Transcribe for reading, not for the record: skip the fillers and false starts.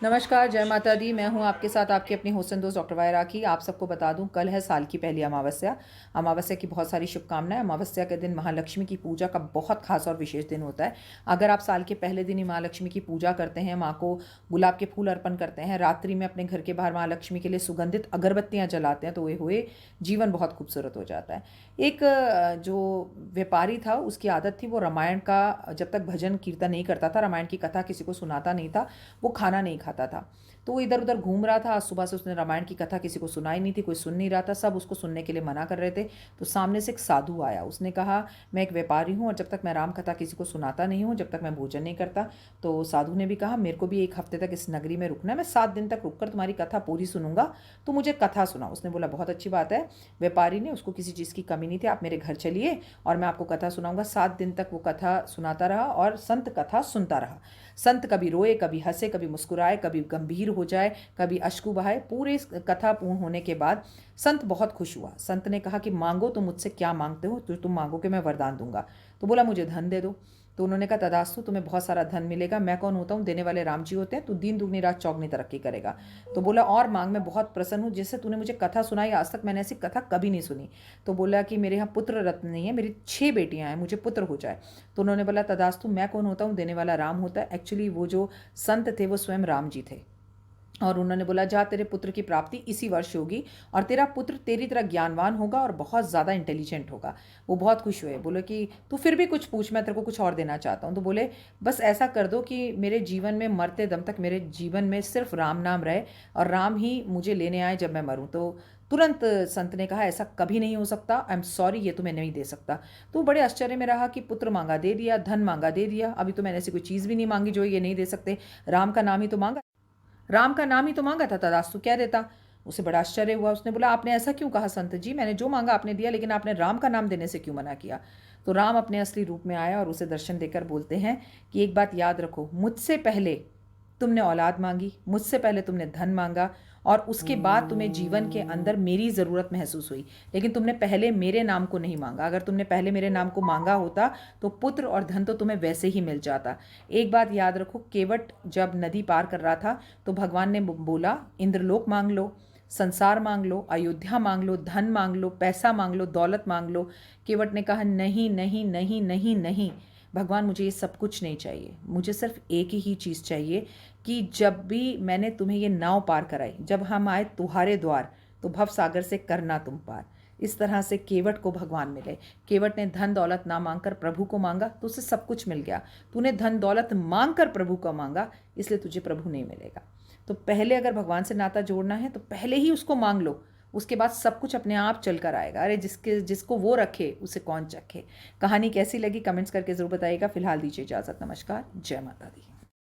नमस्कार, जय माता दी। मैं हूँ आपके साथ आपकी अपनी होस्ट एंड दोस्त डॉक्टर वाय राखी। आप सबको बता दूँ, कल है साल की पहली अमावस्या। अमावस्या की बहुत सारी शुभकामनाएं। अमावस्या के दिन महालक्ष्मी की पूजा का बहुत खास और विशेष दिन होता है। अगर आप साल के पहले दिन ही महालक्ष्मी की पूजा करते हैं, माँ को गुलाब के फूल अर्पण करते हैं, रात्रि में अपने घर के बाहर महालक्ष्मी के लिए सुगंधित अगरबत्तियाँ जलाते हैं, तो वे हुए जीवन बहुत खूबसूरत हो जाता है। एक जो व्यापारी था, उसकी आदत थी, वो रामायण का जब तक भजन कीर्तन नहीं करता था, रामायण की कथा किसी को सुनाता नहीं था, वो खाना नहीं खाता था। तो वो इधर उधर घूम रहा था। आज सुबह से उसने रामायण की कथा किसी को सुनाई नहीं थी, कोई सुन नहीं रहा था, सब उसको सुनने के लिए मना कर रहे थे। तो सामने से एक साधु आया। उसने कहा, मैं एक व्यापारी हूँ और जब तक मैं राम कथा किसी को सुनाता नहीं हूँ, जब तक मैं भोजन नहीं करता। तो साधु ने भी कहा, मेरे को भी 1 हफ्ते तक इस नगरी में रुकना है, मैं 7 दिन तक रुककर तुम्हारी कथा पूरी सुनूंगा, तो मुझे कथा सुनाओ। उसने बोला, बहुत अच्छी बात है। व्यापारी ने, उसको किसी चीज़ की कमी नहीं थी, आप मेरे घर चलिए और मैं आपको कथा सुनाऊंगा। 7 दिन तक वो कथा सुनाता रहा और संत कथा सुनता रहा। संत कभी रोए, कभी हंसे, कभी मुस्कुराए, कभी गंभीर हो जाए, कभी अश्रु बहाए। पूरे इस कथा पूर्ण होने के बाद संत बहुत खुश हुआ। संत ने कहा कि मांगो, तुम मुझसे क्या मांगते हो, तो तुम मांगो कि मैं वरदान दूंगा। तो बोला, मुझे धन दे दो। तो उन्होंने कहा, तदास्तु, तुम्हें बहुत सारा धन मिलेगा। मैं कौन होता हूँ? देने वाले राम जी होते हैं। तू दिन दुगनी रात चौगनी तरक्की करेगा। तो बोला, और मांग, मैं बहुत प्रसन्न हूँ, जैसे तूने मुझे कथा सुनाई, आज तक मैंने ऐसी कथा कभी नहीं सुनी। तो बोला कि मेरे यहाँ पुत्र रत्न नहीं है, मेरी 6 बेटियाँ हैं, मुझे पुत्र हो जाए। तो उन्होंने बोला, तदास्तु, मैं कौन होता हूँ? देने वाला राम होता है। एक्चुअली वो जो संत थे वो स्वयं राम जी थे। और उन्होंने बोला, जा, तेरे पुत्र की प्राप्ति इसी वर्ष होगी और तेरा पुत्र तेरी तरह ज्ञानवान होगा और बहुत ज़्यादा इंटेलिजेंट होगा। वो बहुत खुश हुए। बोले कि तू फिर भी कुछ पूछ, मैं तेरे को कुछ और देना चाहता हूँ। तो बोले, बस ऐसा कर दो कि मेरे जीवन में मरते दम तक मेरे जीवन में सिर्फ राम नाम रहे और राम ही मुझे लेने आए जब मैं मरूँ। तो तुरंत संत ने कहा, ऐसा कभी नहीं हो सकता, आई एम सॉरी, ये तो मैं नहीं दे सकता। तो बड़े आश्चर्य में रहा कि पुत्र मांगा दे दिया, धन मांगा दे दिया, अभी तो मैंने ऐसी कोई चीज़ भी नहीं मांगी जो ये नहीं दे सकते। राम का नाम ही तो मांगा, राम का नाम ही तो मांगा था, तदास्तु क्या देता। उसे बड़ा आश्चर्य हुआ। उसने बोला, आपने ऐसा क्यों कहा संत जी? मैंने जो मांगा आपने दिया, लेकिन आपने राम का नाम देने से क्यों मना किया? तो राम अपने असली रूप में आया और उसे दर्शन देकर बोलते हैं कि एक बात याद रखो, मुझसे पहले तुमने औलाद मांगी, मुझसे पहले तुमने धन मांगा और उसके बाद तुम्हें जीवन के अंदर मेरी ज़रूरत महसूस हुई, लेकिन तुमने पहले मेरे नाम को नहीं मांगा। अगर तुमने पहले मेरे नाम को मांगा होता तो पुत्र और धन तो तुम्हें वैसे ही मिल जाता। एक बात याद रखो, केवट जब नदी पार कर रहा था तो भगवान ने बोला, इंद्रलोक मांग लो, संसार मांग लो, अयोध्या मांग लो, धन मांग लो, पैसा मांग लो, दौलत मांग लो। केवट ने कहा, नहीं नहीं नहीं नहीं नहीं भगवान, मुझे ये सब कुछ नहीं चाहिए। मुझे सिर्फ एक ही चीज़ चाहिए कि जब भी मैंने तुम्हें ये नाव पार कराई, जब हम आए तुम्हारे द्वार, तो भव सागर से करना तुम पार। इस तरह से केवट को भगवान मिले। केवट ने धन दौलत ना मांगकर प्रभु को मांगा तो उसे सब कुछ मिल गया। तूने धन दौलत मांगकर प्रभु को मांगा, इसलिए तुझे प्रभु नहीं मिलेगा। तो पहले अगर भगवान से नाता जोड़ना है तो पहले ही उसको मांग लो, उसके बाद सब कुछ अपने आप चल कर आएगा। अरे जिसको वो रखे उसे कौन चखे। कहानी कैसी लगी कमेंट्स करके ज़रूर बताइएगा। फिलहाल दीजिए इजाज़त। नमस्कार, जय माता दी।